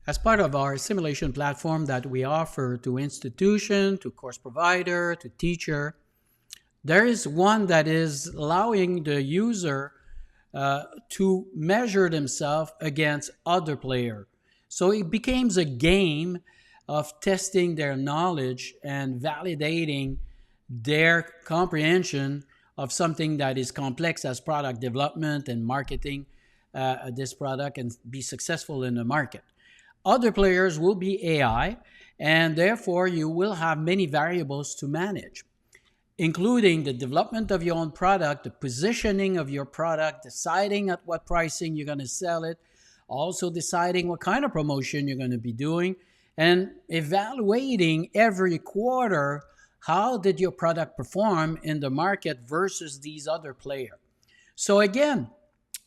as part of our simulation platform that we offer to institution, to course provider, to teacher, there is one that is allowing the user to measure themselves against other players. So it becomes a game of testing their knowledge and validating their comprehension of something that is complex as product development and marketing this product and be successful in the market. Other players will be AI, and therefore you will have many variables to manage, including the development of your own product, the positioning of your product, deciding at what pricing you're going to sell it, also deciding what kind of promotion you're going to be doing, and evaluating every quarter how did your product perform in the market versus these other players. So again,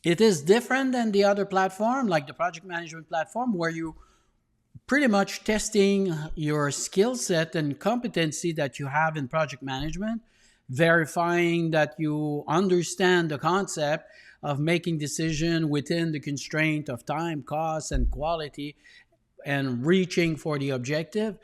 it is different than the other platform, like the project management platform, where you pretty much testing your skill set and competency that you have in project management, verifying that you understand the concept of making decision within the constraint of time, cost, and quality, and reaching for the objective.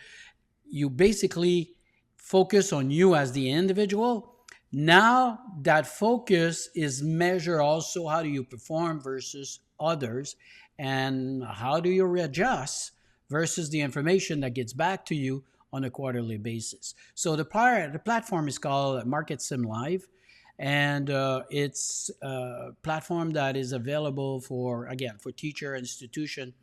You basically focus on you as the individual. Now that focus is measured also how do you perform versus others, and how do you readjust versus the information that gets back to you on a quarterly basis. So the platform is called MarketSim Live, and it's a platform that is available for teacher, institution,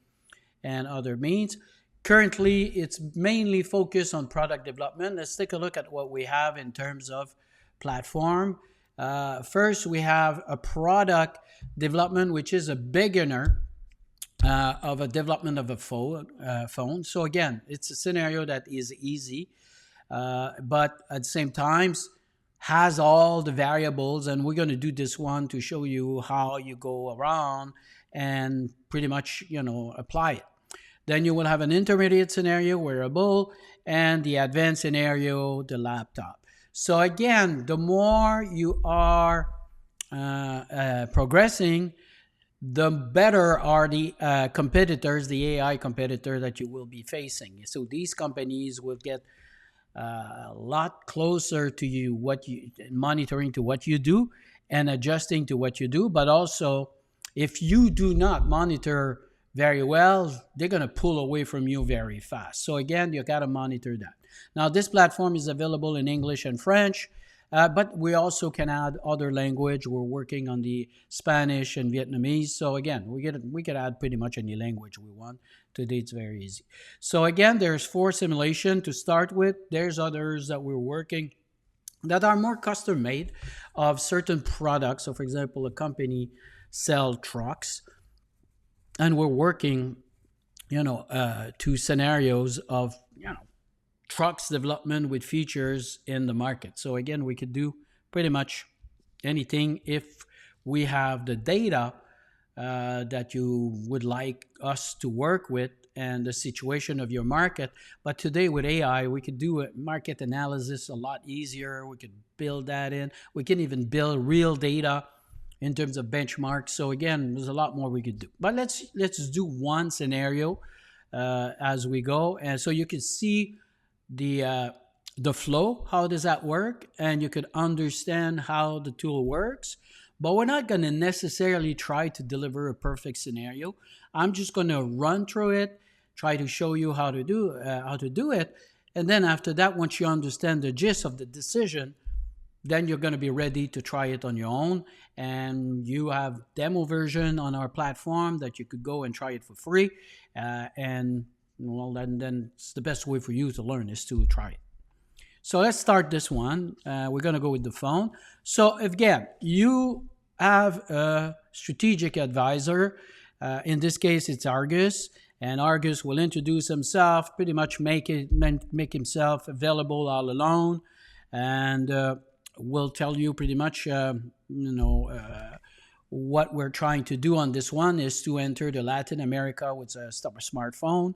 and other means. Currently, it's mainly focused on product development. Let's take a look at what we have in terms of platform. First, we have a product development, which is a beginner of a development of a phone. So again, it's a scenario that is easy, but at the same time has all the variables, and we're going to do this one to show you how you go around and pretty much, apply it. Then you will have an intermediate scenario, wearable, and the advanced scenario, the laptop. So again, the more you are progressing, the better are the competitors, the AI competitor that you will be facing. So these companies will get a lot closer to you, monitoring to what you do and adjusting to what you do. But also, if you do not monitor very well, they're going to pull away from you very fast. So again, you got to monitor that. Now, this platform is available in English and French, but we also can add other language. We're working on the Spanish and Vietnamese. So again, we could add pretty much any language we want. Today, it's very easy. So again, there's 4 simulations to start with. There's others that we're working that are more custom made of certain products. So for example, a company sell trucks, and we're working, 2 scenarios of, trucks development with features in the market. So again, we could do pretty much anything if we have the data that you would like us to work with and the situation of your market. But today with AI, we could do a market analysis a lot easier. We could build that in. We can even build real data in terms of benchmarks. So again, there's a lot more we could do. But let's do one scenario as we go. And so you can see the flow, how does that work? And you could understand how the tool works. But we're not going to necessarily try to deliver a perfect scenario. I'm just going to run through it, try to show you how to do it. And then after that, once you understand the gist of the decision, then you're going to be ready to try it on your own. And you have demo version on our platform that you could go and try it for free. Then it's the best way for you to learn is to try it. So let's start this one. We're going to go with the phone. So again, you have a strategic advisor. In this case, it's Argus. And Argus will introduce himself, pretty much make himself available all alone. And will tell you pretty much, what we're trying to do on this one is to enter the Latin America with a smartphone.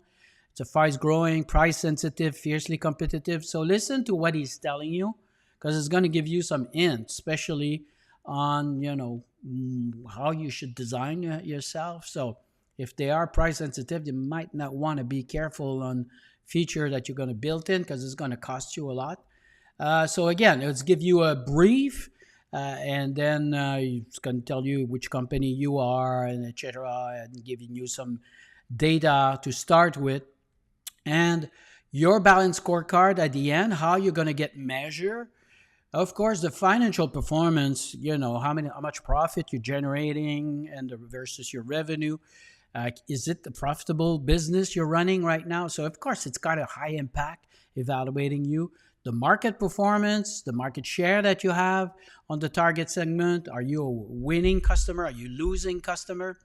It's a fast growing, price sensitive, fiercely competitive. So listen to what he's telling you, because it's going to give you some hints, especially on, how you should design yourself. So If they are price sensitive, you might not want to be careful on feature that you're going to build in because it's going to cost you a lot. So again, let's give you a brief, and then it's going to tell you which company you are, and etc., and giving you some data to start with, and your balanced scorecard at the end, how you're going to get measured. Of course, the financial performance, how much profit you're generating and versus your revenue. Is it the profitable business you're running right now? So, of course, it's got a high impact evaluating you. The market performance, the market share that you have on the target segment. Are you a winning customer? Are you losing customer?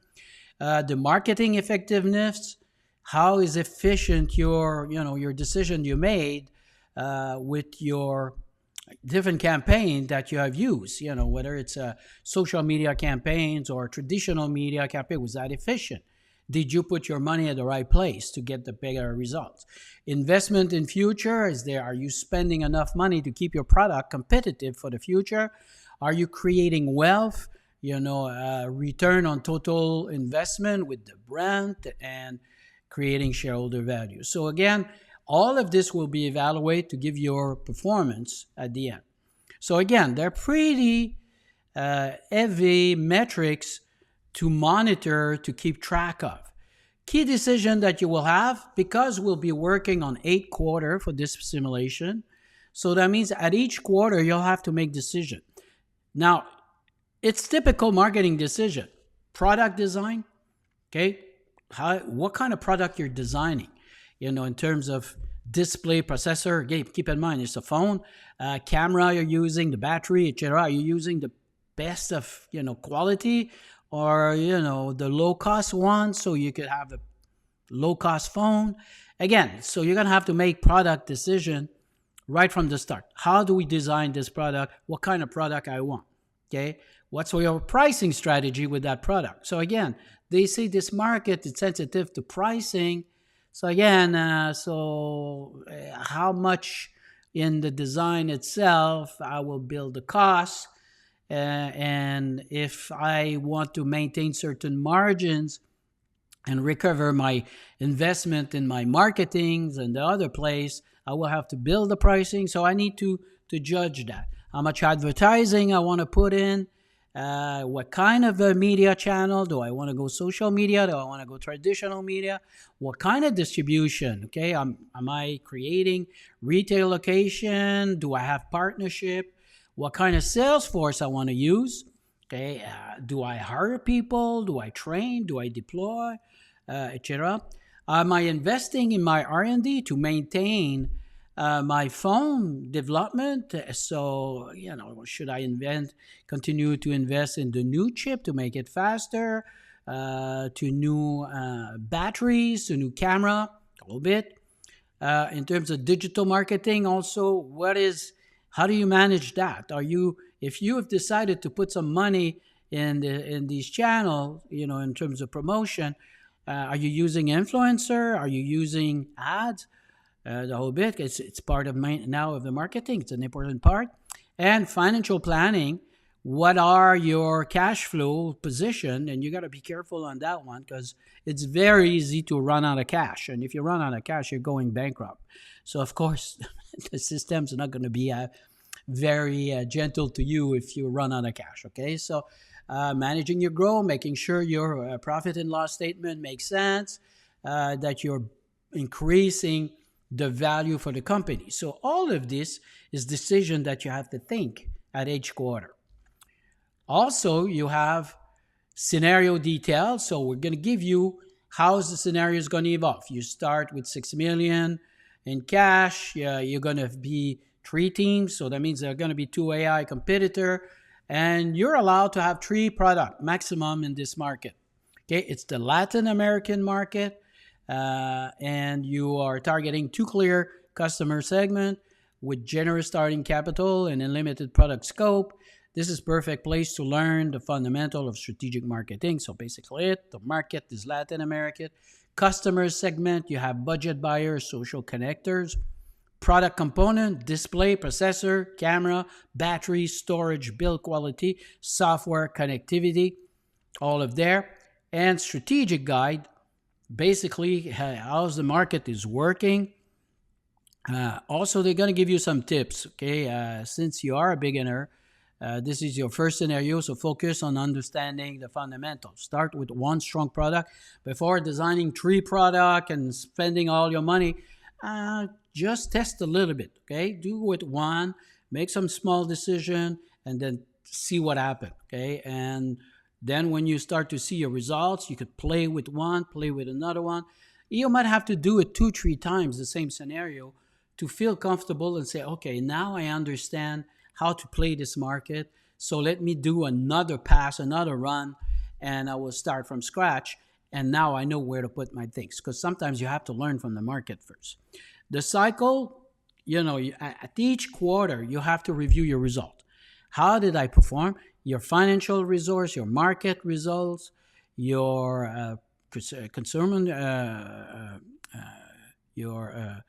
The marketing effectiveness. How is efficient your decision you made with your different campaign that you have used, whether it's social media campaigns or traditional media campaign. Was that efficient? Did you put your money at the right place to get the better results? Investment in future, are you spending enough money to keep your product competitive for the future? Are you creating wealth, return on total investment with the brand and creating shareholder value? So again, all of this will be evaluated to give your performance at the end. So again, they're pretty heavy metrics to monitor, to keep track of. Key decision that you will have, because we'll be working on 8 quarters for this simulation. So that means at each quarter, you'll have to make decision. Now, it's typical marketing decision. Product design, okay? What kind of product you're designing? In terms of display, processor, keep in mind, it's a phone, camera you're using, the battery, etc. Are you using the best of, quality, or, the low-cost one, so you could have a low-cost phone? Again, so you're going to have to make product decision right from the start. How do we design this product? What kind of product I want? Okay? What's your pricing strategy with that product? So again, they say this market is sensitive to pricing. So again, how much in the design itself I will build the cost, and if I want to maintain certain margins and recover my investment in my marketings and the other place, I will have to build the pricing. So I need to judge that. How much advertising I want to put in, what kind of a media channel. Do I want to go social media? Do I want to go traditional media? What kind of distribution? Okay, am I creating retail location? Do I have partnership? What kind of sales force I want to use? Okay, do I hire people? Do I train? Do I deploy? Etc. Am I investing in my R&D to maintain my phone development? So, should I continue to invest in the new chip to make it faster, to new batteries, to new camera, a little bit. In terms of digital marketing also, how do you manage that? If you have decided to put some money in these channels, in terms of promotion, are you using influencer? Are you using ads? The whole bit. It's part of now of the marketing. It's an important part. And financial planning. What are your cash flow position? And you got to be careful on that one, because it's very easy to run out of cash. And if you run out of cash, you're going bankrupt. So of course, the system's not going to be very gentle to you if you run out of cash. Okay, so managing your growth, making sure your profit and loss statement makes sense, that you're increasing the value for the company. So all of this is decision that you have to think at each quarter. Also, you have scenario details. So we're going to give you how the scenario is going to evolve. You start with $6 million in cash. You're going to be 3 teams. So that means there are going to be 2 AI competitor, and you're allowed to have 3 product maximum in this market. Okay, it's the Latin American market. And you are targeting 2 clear customer segment with generous starting capital and unlimited product scope. This is perfect place to learn the fundamental of strategic marketing. So basically the market is Latin American. Customer segment, you have budget buyers, social connectors, product component, display, processor, camera, battery, storage, build quality, software, connectivity, all of there. And strategic guide, basically how's the market is working. Also, they're going to give you some tips. Okay, since you are a beginner, this is your first scenario, so focus on understanding the fundamentals. Start with one strong product before designing 3 products and spending all your money. Just test a little bit. Okay, do with one, make some small decision, and then see what happens. Okay, and then when you start to see your results, you could play with one, play with another one. You might have to do it 2-3 times the same scenario to feel comfortable and say, okay, now I understand how to play this market. So let me do another pass, another run, and I will start from scratch. And now I know where to put my things, because sometimes you have to learn from the market first. The cycle, at each quarter, you have to review your result. How did I perform? Your financial results, your market results, your consumer, your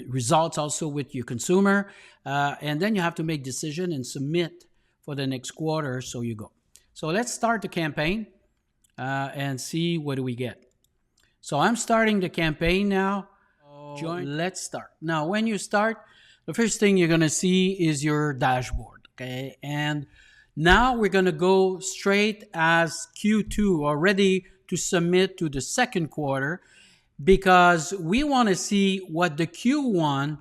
results also with your consumer, and then you have to make decision and submit for the next quarter. So you go. So let's start the campaign and see what do we get. So I'm starting the campaign now. Let's start. Now, when you start, the first thing you're going to see is your dashboard. Okay, and now we're going to go straight as Q2 or ready to submit to the second quarter, because we want to see what the Q1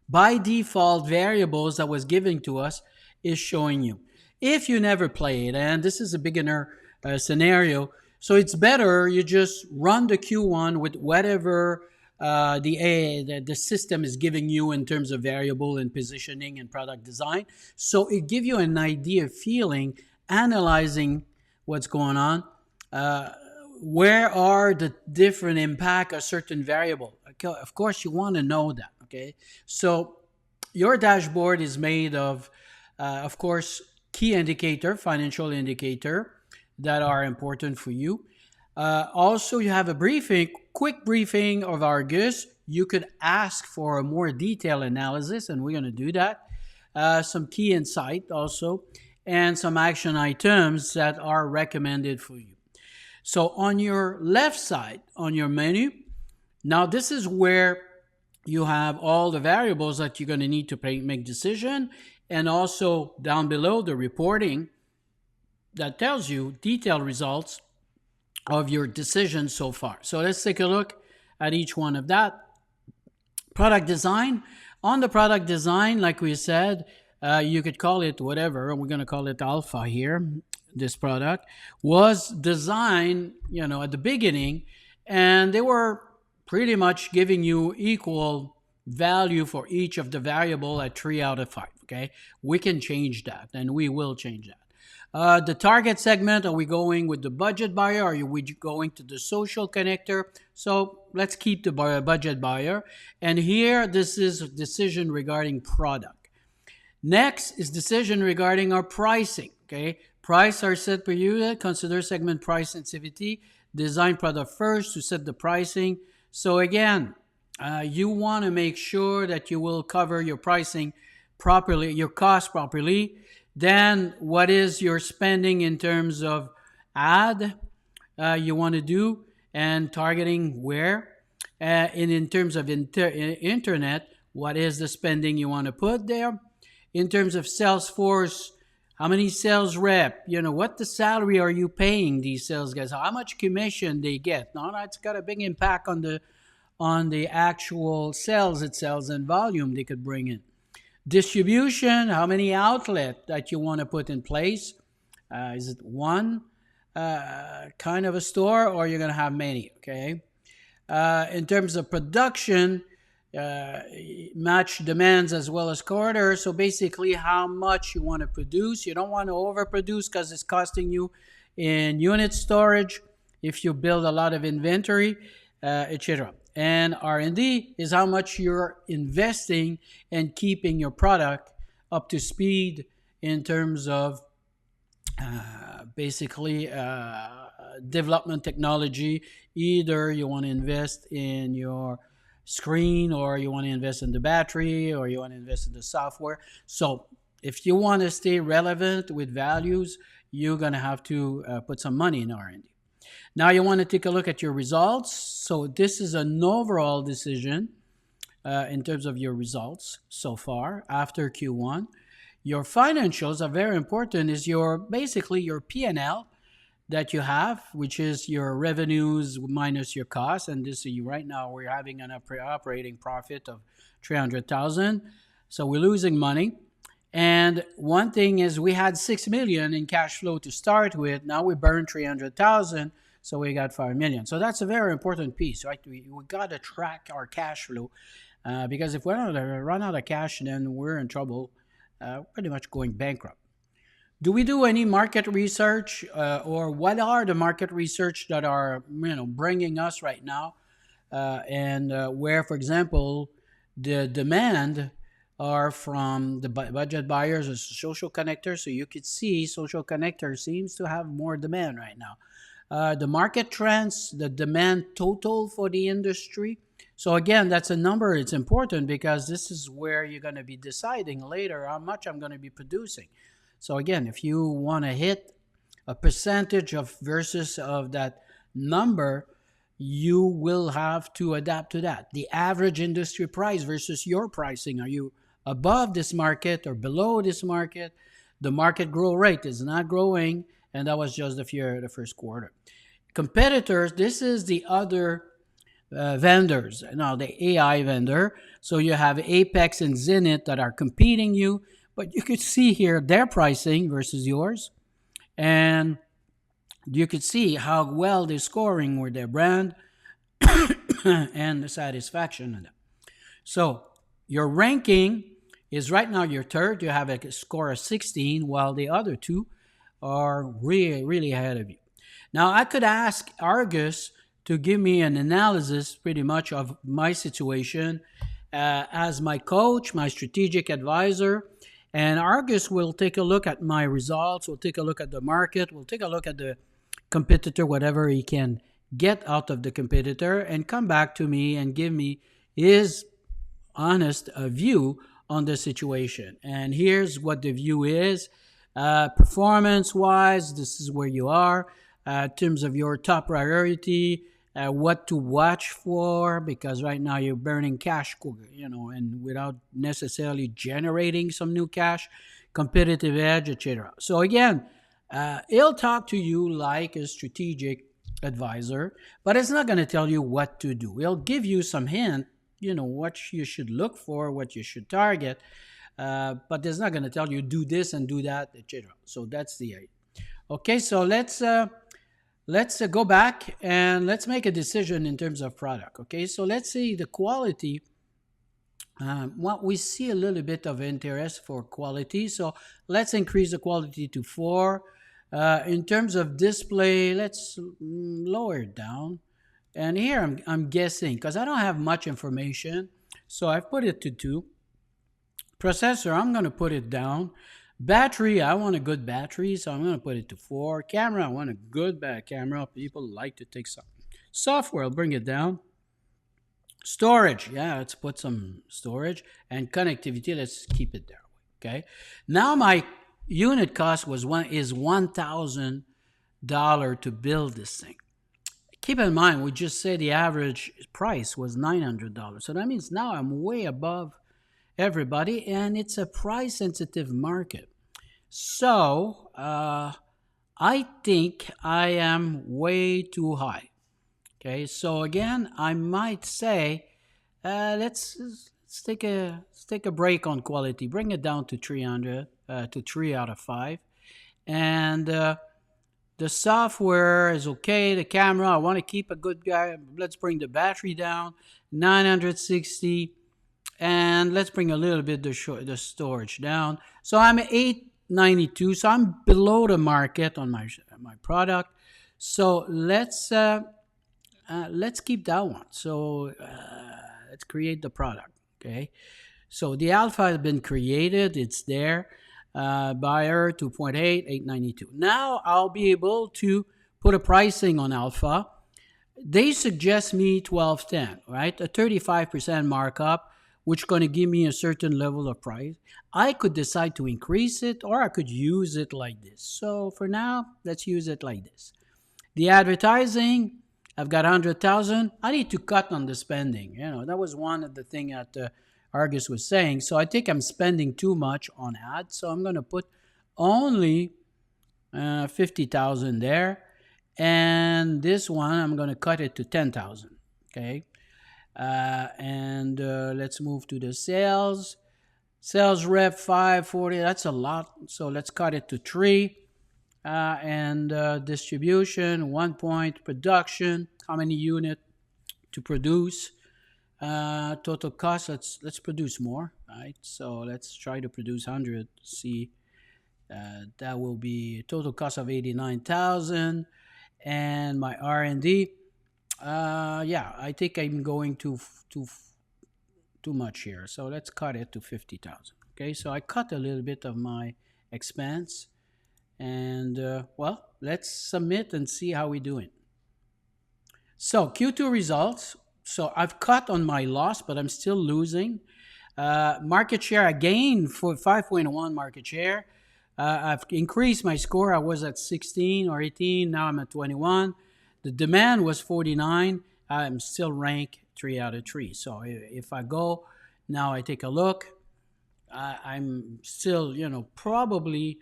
by default variables that was given to us is showing you. If you never played, and this is a beginner scenario, so it's better you just run the Q1 with whatever the system is giving you in terms of variable and positioning and product design. So it gives you an idea, feeling, analyzing what's going on. Where are the different impact of certain variable? Okay, of course, you want to know that. Okay, so your dashboard is made of course, key indicator, financial indicator that are important for you. Also, you have a quick briefing of Argus. You could ask for a more detailed analysis, and we're going to do that. Some key insight also, and some action items that are recommended for you. So on your left side, on your menu, now this is where you have all the variables that you're going to need to make decision, and also down below the reporting that tells you detailed results of your decision so far. So let's take a look at each one of that. Product design. On the product design, like we said, you could call it whatever, and we're going to call it alpha here. This product was designed, at the beginning, and they were pretty much giving you equal value for each of the variable at 3 out of 5. Okay, we can change that, and we will change that. The target segment, are we going with the budget buyer, or are we going to the social connector? So let's keep the budget buyer. And here, this is a decision regarding product. Next is decision regarding our pricing. Okay, price are set per unit. Consider segment price sensitivity. Design product first to set the pricing. So again, you want to make sure that you will cover your pricing properly, your cost properly. Then what is your spending in terms of ad you want to do, and targeting where? And in terms of internet, what is the spending you want to put there? In terms of sales force, how many sales rep? What the salary are you paying these sales guys? How much commission they get? Now that's got a big impact on the actual sales itself and volume they could bring in. Distribution, how many outlets that you want to put in place? Is it one kind of a store, or you're going to have many? Okay. In terms of production, match demands as well as quarter. So basically, how much you want to produce. You don't want to overproduce because it's costing you in unit storage if you build a lot of inventory, etc. And R&D is how much you're investing in keeping your product up to speed in terms of basically development technology. Either you want to invest in your screen, or you want to invest in the battery, or you want to invest in the software. So if you want to stay relevant with values, you're going to have to put some money in R&D. Now you want to take a look at your results. So this is an overall decision in terms of your results so far after Q1. Your financials are very important. Is basically your P&L that you have, which is your revenues minus your costs. And this right now we're having an operating profit of 300,000. So we're losing money. And one thing is we had 6 million in cash flow to start with. Now we burned 300,000. So we got 5 million. So that's a very important piece, right? We got to track our cash flow because if we run out of cash, then we're in trouble, pretty much going bankrupt. Do we do any market research or what are the market research that are bringing us right now and where, for example, the demand are from the budget buyers or social connectors. So you could see social connector seems to have more demand right now. The market trends, the demand total for the industry. So again, that's a number. It's important because this is where you're going to be deciding later how much I'm going to be producing. So again, if you want to hit a percentage of versus of that number, you will have to adapt to that. The average industry price versus your pricing. Are you above this market or below this market? The market growth rate is not growing, and that was just the first quarter. Competitors, this is the other vendors. Now, the AI vendor. So you have Apex and Zenith that are competing you, but you could see here their pricing versus yours. And you could see how well they're scoring with their brand and the satisfaction of them. So your ranking is right now your third. You have a score of 16, while the other two are really, really ahead of you. Now, I could ask Argus to give me an analysis pretty much of my situation as my coach, my strategic advisor. And Argus will take a look at my results. We'll take a look at the market. We'll take a look at the competitor, whatever he can get out of the competitor, and come back to me and give me his honest view on the situation. And here's what the view is. Performance-wise, this is where you are. In terms of your top priority, what to watch for, because right now you're burning cash, and without necessarily generating some new cash, competitive edge, etc. So again, he'll talk to you like a strategic advisor, but it's not going to tell you what to do. He'll give you some hint, what you should look for, what you should target, but it's not going to tell you do this and do that, etc. So that's the idea. Okay, so let's go back and let's make a decision in terms of product. Okay, so let's see the quality. We see a little bit of interest for quality, so let's increase the quality to 4. In terms of display, let's lower it down. And here I'm guessing because I don't have much information, so I've put it to 2. Processor, I'm going to put it down. Battery, I want a good battery, so I'm going to put it to 4. Camera, I want a good camera. People like to take some. Software, I'll bring it down. Storage, let's put some storage. And connectivity, let's keep it there. Okay. Now my unit cost is $1,000 to build this thing. Keep in mind, we just said the average price was $900. So that means now I'm way above everybody, and it's a price-sensitive market. So I think I am way too high. Okay, so again, I might say let's take a break on quality. Bring it down to 300 to 3 out of 5, and the software is okay. The camera, I want to keep a good guy. Let's bring the battery down 960. And let's bring a little bit the storage down. So I'm at 892. So I'm below the market on my product. So let's keep that one. So let's create the product. Okay. So the alpha has been created. It's there. Buyer 2.8, 892. Now I'll be able to put a pricing on alpha. They suggest me 1210, right? A 35% markup, which is going to give me a certain level of price. I could decide to increase it, or I could use it like this. So for now, let's use it like this. The advertising, I've got 100,000. I need to cut on the spending. That was one of the thing that Argus was saying. So I think I'm spending too much on ads. So I'm going to put only 50,000 there. And this one, I'm going to cut it to 10,000. Okay. And let's move to the sales. Sales rep 540. That's a lot. So let's cut it to 3. And distribution, 1 point. Production, how many unit to produce. Total cost, let's produce more, right? So let's try to produce 100. See, that will be total cost of 89,000. And my R&D, I think I'm going too much here. So let's cut it to 50,000. Okay, so I cut a little bit of my expense. And, let's submit and see how we're doing. So Q2 results. So I've cut on my loss, but I'm still losing. Market share, I gained for 5.1 market share. I've increased my score. I was at 16 or 18. Now I'm at 21. The demand was 49. I'm still ranked 3 out of 3. So if I go, now I take a look, I'm still, probably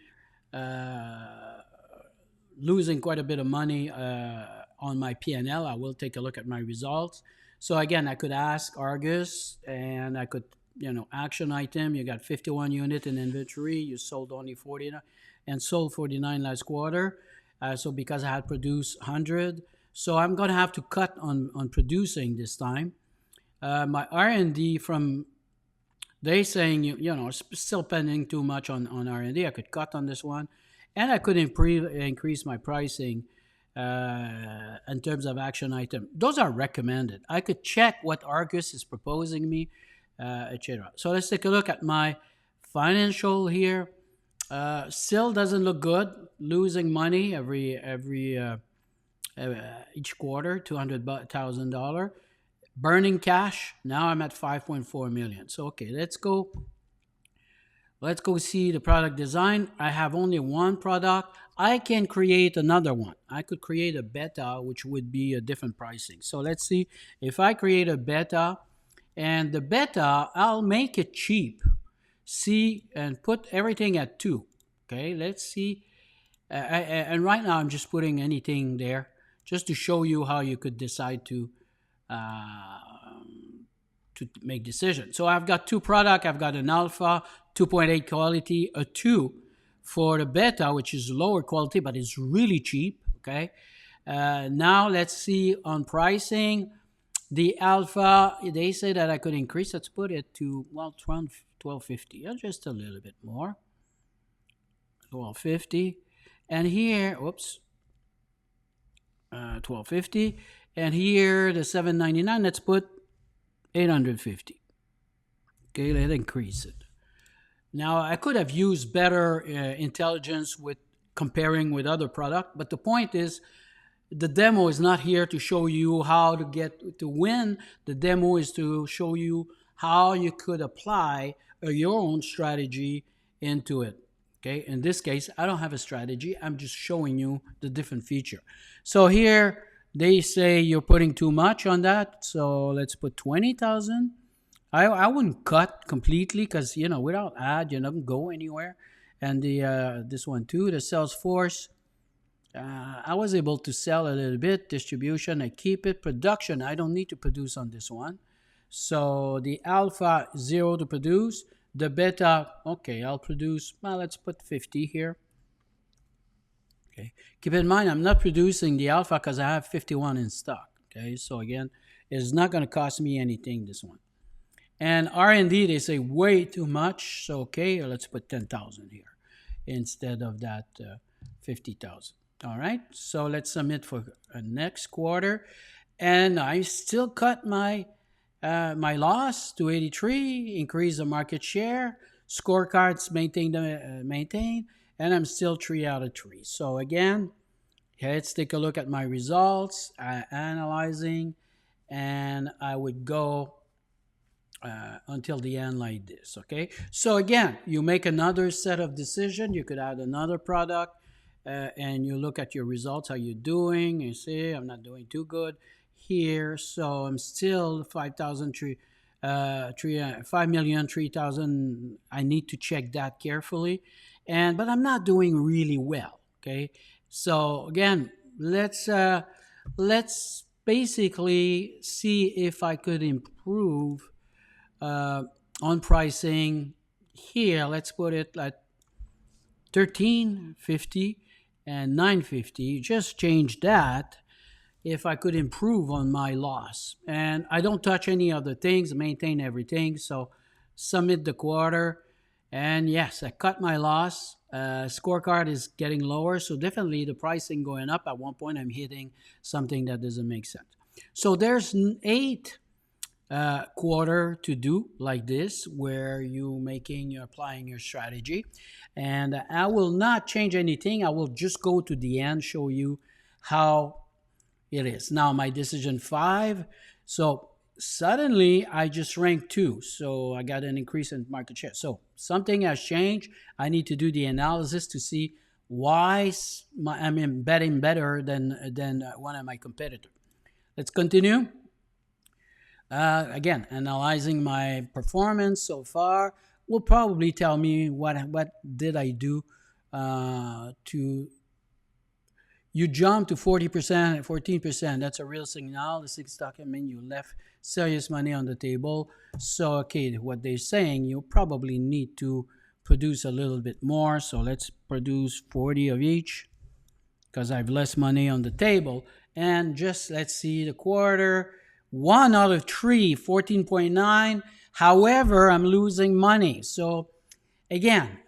losing quite a bit of money on my P&L. I will take a look at my results. So again, I could ask Argus and I could, action item. You got 51 unit in inventory. You sold only 49 and sold 49 last quarter. So because I had produced 100. So I'm going to have to cut on producing this time. My R&D they saying, still spending too much on R&D. I could cut on this one. And I could increase my pricing in terms of action item. Those are recommended. I could check what Argus is proposing me, etc. So let's take a look at my financial here. Still doesn't look good. Losing money every each quarter, $200,000. Burning cash. Now I'm at 5.4 million. So okay, let's go see the product design. I have only one product. I can create another one. I could create a beta, which would be a different pricing. So let's see if I create a beta, and the beta, I'll make it cheap. See, and put everything at 2. Okay, let's see. And right now I'm just putting anything there just to show you how you could decide to make decisions. So I've got 2 products. I've got an alpha, 2.8 quality, a 2 for the beta, which is lower quality, but it's really cheap. Okay. Now let's see on pricing. The alpha, they say that I could increase. Let's put it to, $12.50, just a little bit more. $12.50. And here, $12.50. And here, the $7.99, let's put $850. Okay, let's increase it. Now, I could have used better intelligence with comparing with other products, but the point is, the demo is not here to show you how to win. The demo is to show you how you could apply your own strategy into it. Okay, in this case, I don't have a strategy. I'm just showing you the different feature. So here, they say you're putting too much on that. So let's put 20,000. I wouldn't cut completely because, without ad, you don't go anywhere. And this one too, the Salesforce, I was able to sell a little bit. Distribution, I keep it. Production, I don't need to produce on this one. So the alpha, 0 to produce. The beta, okay, I'll produce, let's put 50 here. Okay. Keep in mind, I'm not producing the alpha because I have 51 in stock. Okay, so again, it's not going to cost me anything, this one. And R&D, they say way too much. So, okay, let's put 10,000 here instead of that 50,000. All right, so let's submit for next quarter. And I still cut my loss to 83, increase the market share, scorecards maintain, and I'm still 3 out of 3. So again, let's take a look at my results, analyzing, and I would go until the end like this, okay? So again, you make another set of decision. You could add another product. and you look at your results, how you're doing. You see, I'm not doing too good here, so I'm still 5,003,000. I need to check that carefully, but I'm not doing really well. Okay, so again, let's basically see if I could improve on pricing here. Let's put it at 1350 and 950. Just change that if I could improve on my loss. And I don't touch any other things, maintain everything. So submit the quarter. And yes, I cut my loss. Scorecard is getting lower. So definitely the pricing going up. At one point, I'm hitting something that doesn't make sense. So there's 8 quarter to do like this, where you're applying your strategy. And I will not change anything. I will just go to the end, show you how it is. Now my decision 5. So suddenly I just ranked 2. So I got an increase in market share. So something has changed. I need to do the analysis to see why I'm betting better than one of my competitors. Let's continue. Again, analyzing my performance so far will probably tell me what did I do to. You jump to 40%, 14%. That's a real signal. The 6 stock, you left serious money on the table. So, okay, what they're saying, you probably need to produce a little bit more. So let's produce 40 of each because I have less money on the table. And just let's see the quarter. 1 out of 3, 14.9. However, I'm losing money. So again,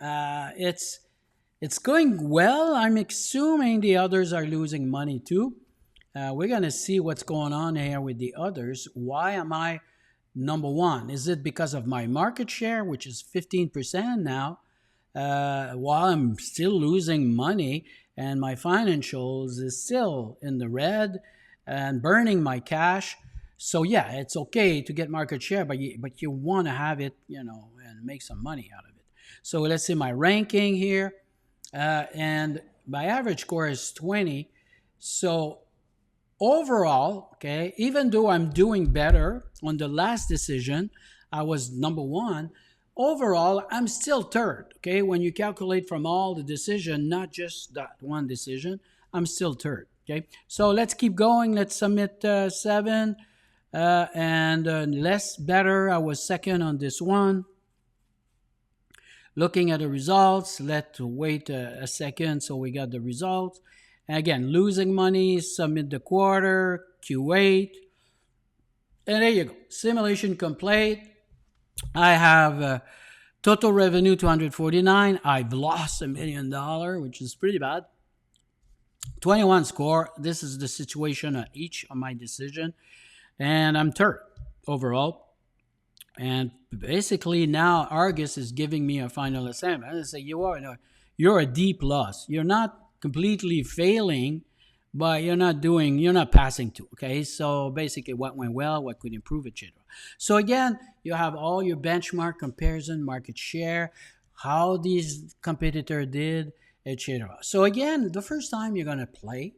it's going well. I'm assuming the others are losing money too. We're going to see what's going on here with the others. Why am I number 1? Is it because of my market share, which is 15% now, while I'm still losing money and my financials is still in the red and burning my cash? So yeah, it's okay to get market share, but you want to have it, and make some money out of it. So let's see my ranking here. And my average score is 20. So overall, okay, even though I'm doing better on the last decision, I was number 1. Overall, I'm still 3rd. Okay, when you calculate from all the decision, not just that one decision, I'm still 3rd. Okay, so let's keep going. Let's submit 7. And less better. I was 2nd on this one. Looking at the results, let's wait a second so we got the results. And again, losing money, submit the quarter, Q8. And there you go. Simulation complete. I have total revenue 249. I've lost $1 million, which is pretty bad. 21 score. This is the situation at each of my decision. And I'm 3rd overall. And basically now Argus is giving me a final assignment. They say you're a D+. You're not completely failing, but you're not passing 2. Okay, so basically what went well, what could improve, etc. So again, you have all your benchmark comparison, market share, how these competitor did, etc. So again, the first time you're gonna play,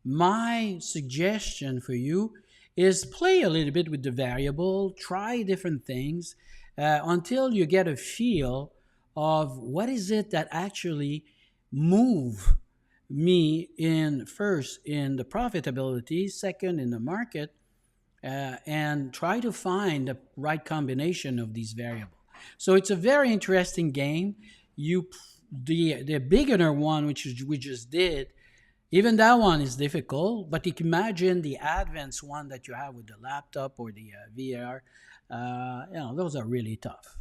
my suggestion for you is play a little bit with the variable, try different things until you get a feel of what is it that actually move me in first in the profitability, second in the market, and try to find the right combination of these variables. So it's a very interesting game. The beginner one, which we just did, even that one is difficult, but you can imagine the advanced one that you have with the laptop or the VR. Those are really tough.